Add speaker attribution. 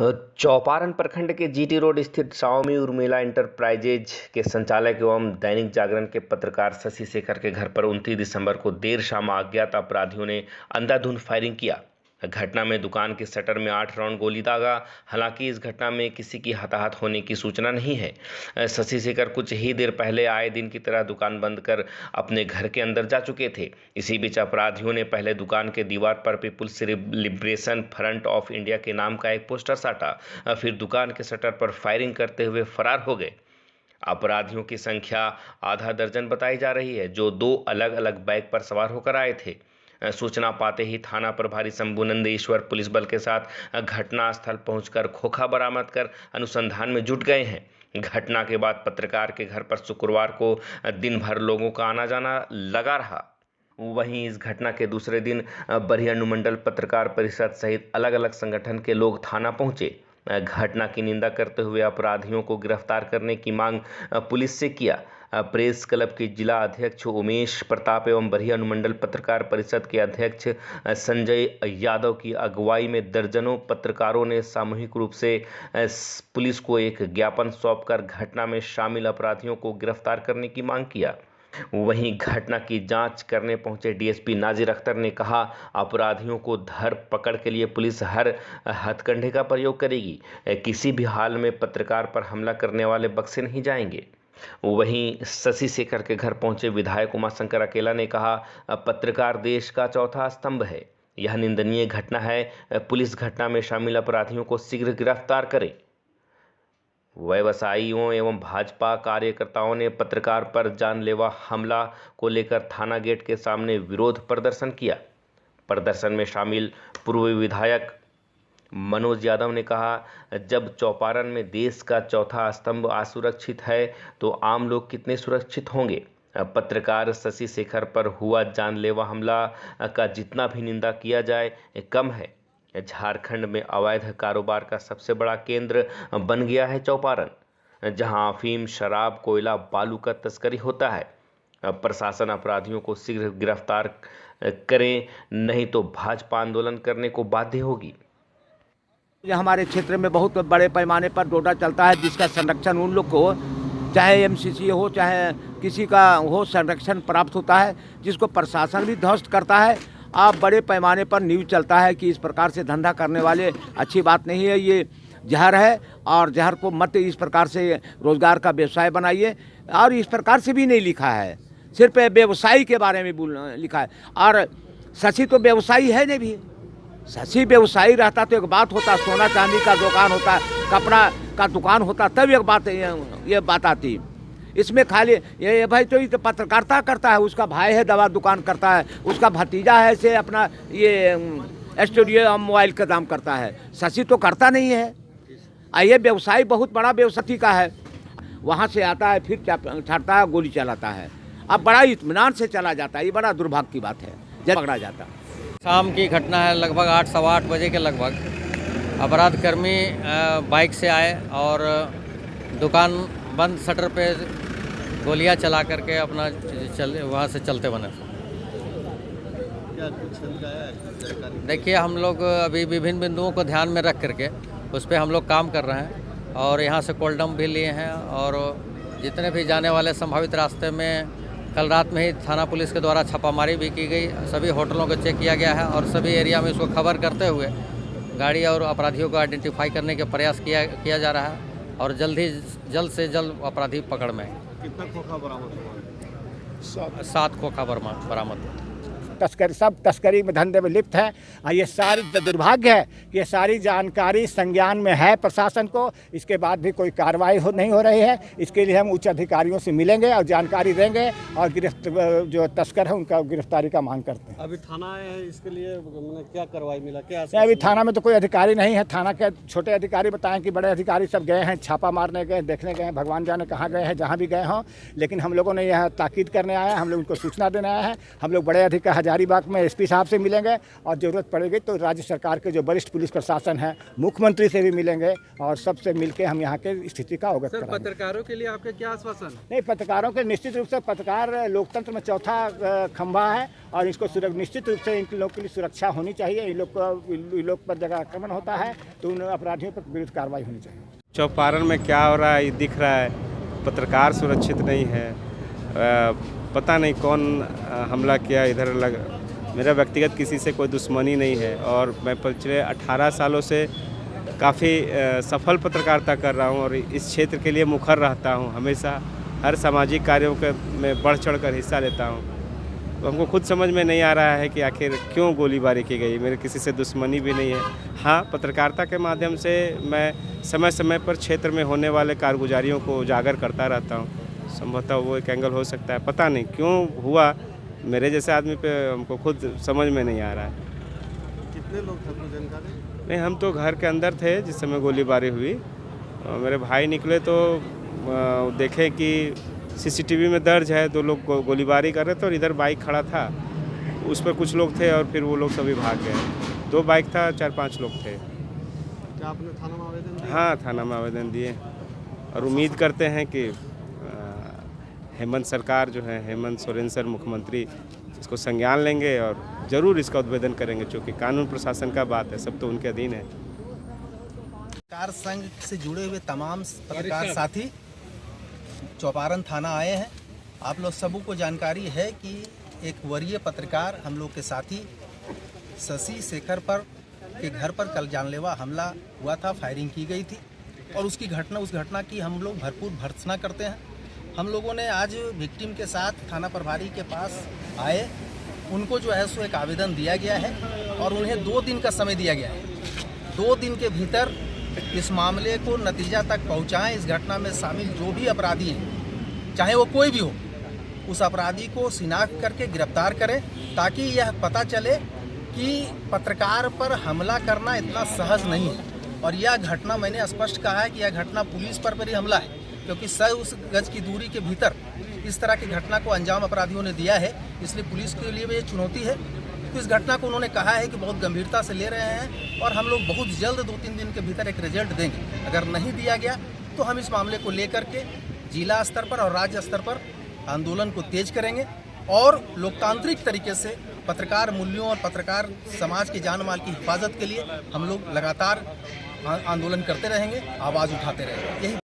Speaker 1: चौपारण प्रखंड के GT road स्थित स्वामी उर्मिला इंटरप्राइजेज के संचालक एवं दैनिक जागरण के पत्रकार शशि शेखर के घर पर 29 दिसंबर को देर शाम अज्ञात अपराधियों ने अंधाधुंध फायरिंग किया। घटना में दुकान के शटर में 8 राउंड गोली दागा। हालांकि इस घटना में किसी की हताहत होने की सूचना नहीं है। शशि शेखर कुछ ही देर पहले आए दिन की तरह दुकान बंद कर अपने घर के अंदर जा चुके थे। इसी बीच अपराधियों ने पहले दुकान के दीवार पर people's liberation front of India के नाम का एक पोस्टर साटा, फिर दुकान के शटर पर फायरिंग करते हुए फरार हो गए। अपराधियों की संख्या आधा दर्जन बताई जा रही है, जो 2 अलग अलग बाइक पर सवार होकर आए थे। सूचना पाते ही थाना प्रभारी शंभुनंद ईश्वर पुलिस बल के साथ घटनास्थल पहुंचकर खोखा बरामद कर अनुसंधान में जुट गए हैं। घटना के बाद पत्रकार के घर पर शुक्रवार को दिन भर लोगों का आना जाना लगा रहा। वहीं इस घटना के दूसरे दिन बरही अनुमंडल पत्रकार परिषद सहित अलग अलग संगठन के लोग थाना पहुंचे। घटना की निंदा करते हुए अपराधियों को गिरफ्तार करने की मांग पुलिस से किया। प्रेस क्लब के जिला अध्यक्ष उमेश प्रताप एवं बरही अनुमंडल पत्रकार परिषद के अध्यक्ष संजय यादव की अगुवाई में दर्जनों पत्रकारों ने सामूहिक रूप से पुलिस को एक ज्ञापन सौंपकर घटना में शामिल अपराधियों को गिरफ्तार करने की मांग किया। वहीं घटना की जांच करने पहुंचे डीएसपी नाजिर अख्तर ने कहा, अपराधियों को धर पकड़ के लिए पुलिस हर हथकंडे का प्रयोग करेगी। किसी भी हाल में पत्रकार पर हमला करने वाले बख्शे नहीं जाएंगे। वहीं शशि शेखर के घर पहुंचे विधायक उमाशंकर अकेला ने कहा, पत्रकार देश का चौथा स्तंभ है। यह निंदनीय घटना है। पुलिस घटना में शामिल अपराधियों को शीघ्र गिरफ्तार करे। व्यवसायियों एवं भाजपा कार्यकर्ताओं ने पत्रकार पर जानलेवा हमला को लेकर थाना गेट के सामने विरोध प्रदर्शन किया। प्रदर्शन में शामिल पूर्व विधायक मनोज यादव ने कहा, जब चौपारण में देश का चौथा स्तंभ असुरक्षित है तो आम लोग कितने सुरक्षित होंगे। पत्रकार शशि शेखर पर हुआ जानलेवा हमला का जितना भी निंदा किया जाए कम है। झारखंड में अवैध कारोबार का सबसे बड़ा केंद्र बन गया है चौपारण, जहां अफीम, शराब, कोयला, बालू का तस्करी होता है। प्रशासन अपराधियों को शीघ्र गिरफ्तार करें, नहीं तो भाजपा आंदोलन करने को बाध्य होगी।
Speaker 2: हमारे क्षेत्र में बहुत बड़े पैमाने पर डोडा चलता है, जिसका संरक्षण उन लोग को, चाहे एमसीसी हो चाहे किसी का हो, संरक्षण प्राप्त होता है, जिसको प्रशासन भी ध्वस्त करता है। आप बड़े पैमाने पर न्यूज़ चलता है कि इस प्रकार से धंधा करने वाले अच्छी बात नहीं है, ये जहर है और जहर को मत इस प्रकार से रोजगार का व्यवसाय बनाइए। और इस प्रकार से भी नहीं लिखा है, सिर्फ व्यवसायी के बारे में लिखा है। और शशि तो व्यवसायी है नहीं भी। शशि व्यवसायी रहता तो एक बात होता, सोना चांदी का दुकान होता, कपड़ा का दुकान होता, तब एक बात ये बात आती। इसमें खाली ये भाई तो पत्रकारिता करता है, उसका भाई है दवा दुकान करता है, उसका भतीजा है से अपना ये स्टूडियो मोबाइल का दाम करता है। शशि तो करता नहीं है। ये व्यवसाय बहुत बड़ा व्यवसायी का है। वहाँ से आता है, फिर छाटता है, गोली चलाता है। अब बड़ा इत्मीनान से चला जाता है। ये बड़ा दुर्भाग्य की बात है, जब पकड़ा जाता है।
Speaker 3: शाम की घटना है, लगभग 8 सवा 8 बजे के लगभग अपराधकर्मी बाइक से आए और दुकान बंद शटर पे गोलियां चला करके अपना वहाँ से चलते बने। देखिए, हम लोग अभी विभिन्न बिंदुओं को ध्यान में रख करके उस पर हम लोग काम कर रहे हैं और यहाँ से कोल्डम भी लिए हैं और जितने भी जाने वाले संभावित रास्ते में कल रात में ही थाना पुलिस के द्वारा छापामारी भी की गई। सभी होटलों को चेक किया गया है और सभी एरिया में इसको खबर करते हुए गाड़ी और अपराधियों को आइडेंटिफाई करने के प्रयास किया जा रहा है और जल्द से जल्द अपराधी पकड़ में।
Speaker 4: कितना खोखा बरामद हुआ?
Speaker 3: 7 खोखा बरामद।
Speaker 5: सब तस्करी में, धंधे में लिप्त है। ये सारी दुर्भाग्य है कि ये सारी जानकारी संज्ञान में है प्रशासन को, इसके बाद भी कोई कार्रवाई नहीं हो रही है। इसके लिए हम उच्च अधिकारियों से मिलेंगे और जानकारी देंगे और जो तस्कर है उनका गिरफ्तारी का मांग करते हैं।
Speaker 4: अभी थाना आए हैं, इसके लिए क्या कार्रवाई मिला, क्या?
Speaker 5: अभी थाना में तो कोई अधिकारी नहीं है। थाना के छोटे अधिकारी बताएं कि बड़े अधिकारी सब गए हैं, छापा मारने गए, देखने गए हैं, भगवान जाने कहाँ गए हैं, जहाँ भी गए हों। लेकिन हम लोगों ने यह ताकीद करने आया है, हम लोग उनको सूचना देने आया है। हम लोग बड़े अधिकारी हजारीबाग में एसपी साहब से मिलेंगे और ज़रूरत पड़ेगी तो राज्य सरकार के जो वरिष्ठ पुलिस प्रशासन है, मुख्यमंत्री से भी मिलेंगे और सबसे मिलकर हम यहाँ के स्थिति का अवगत कराएंगे।
Speaker 4: पत्रकारों के लिए आपका क्या आश्वासन?
Speaker 5: नहीं, पत्रकारों के निश्चित रूप से पत्रकार लोकतंत्र में चौथा खंभा है और इसको निश्चित रूप से इन लोग के लिए सुरक्षा होनी चाहिए। इन लोग पर जगह आक्रमण होता है तो उन अपराधियों पर विरुद्ध कार्रवाई होनी चाहिए।
Speaker 6: चौपारण में क्या हो रहा है ये दिख रहा है, पत्रकार सुरक्षित नहीं है। पता नहीं कौन हमला किया इधर मेरा व्यक्तिगत किसी से कोई दुश्मनी नहीं है और मैं पिछले 18 सालों से काफ़ी सफल पत्रकारिता कर रहा हूं और इस क्षेत्र के लिए मुखर रहता हूं। हमेशा हर सामाजिक कार्यों में बढ़ चढ़कर हिस्सा लेता हूं। तो हमको खुद समझ में नहीं आ रहा है कि आखिर क्यों गोलीबारी की गई। मेरे किसी से दुश्मनी भी नहीं है। हाँ, पत्रकारिता के माध्यम से मैं समय समय पर क्षेत्र में होने वाले कारगुजारियों को उजागर करता रहता हूँ। संभवतः वो एक एंगल हो सकता है, पता नहीं क्यों हुआ। मेरे जैसे आदमी पे हमको खुद समझ में नहीं आ रहा है।
Speaker 4: कितने लोग थे, कोई जानकारी?
Speaker 6: नहीं, हम तो घर के अंदर थे जिस समय गोलीबारी हुई। मेरे भाई निकले तो देखे कि सीसीटीवी में दर्ज है 2 लोग गोलीबारी कर रहे थे और इधर बाइक खड़ा था, उस पर कुछ लोग थे और फिर वो लोग सभी भाग गए। 2 बाइक था, 4-5 लोग थे।
Speaker 4: क्या आपने थाना में आवेदन दिया?
Speaker 6: हाँ, थाना में आवेदन दिए और उम्मीद करते हैं कि हेमंत सरकार जो है, हेमंत सोरेन सर मुख्यमंत्री, इसको संज्ञान लेंगे और ज़रूर इसका उद्भेदन करेंगे, क्योंकि कानून प्रशासन का बात है, सब तो उनके अधीन है।
Speaker 7: पत्रकार संघ से जुड़े हुए तमाम पत्रकार साथी चौपारण थाना आए हैं। आप लोग सबों को जानकारी है कि एक वरीय पत्रकार हम लोग के साथी शशि शेखर पर के घर पर कल जानलेवा हमला हुआ था, फायरिंग की गई थी और उस घटना की हम लोग भरपूर भर्त्सना करते हैं। हम लोगों ने आज विक्टिम के साथ थाना प्रभारी के पास आए, उनको जो है सो एक आवेदन दिया गया है और उन्हें 2 दिन का समय दिया गया है। 2 दिन के भीतर इस मामले को नतीजा तक पहुंचाएं। इस घटना में शामिल जो भी अपराधी हैं, चाहे वो कोई भी हो, उस अपराधी को शिनाख्त करके गिरफ्तार करें, ताकि यह पता चले कि पत्रकार पर हमला करना इतना सहज नहीं है। और यह घटना, मैंने स्पष्ट कहा है कि यह घटना पुलिस पर ही हमला है, क्योंकि 100 गज की दूरी के भीतर इस तरह की घटना को अंजाम अपराधियों ने दिया है, इसलिए पुलिस के लिए भी ये चुनौती है। तो इस घटना को उन्होंने कहा है कि बहुत गंभीरता से ले रहे हैं और हम लोग बहुत जल्द 2-3 दिन के भीतर एक रिजल्ट देंगे। अगर नहीं दिया गया तो हम इस मामले को लेकर के जिला स्तर पर और राज्य स्तर पर आंदोलन को तेज करेंगे और लोकतांत्रिक तरीके से पत्रकार मूल्यों और पत्रकार समाज के जान माल की हिफाजत के लिए हम लोग लगातार आंदोलन करते रहेंगे, आवाज़ उठाते रहेंगे। यही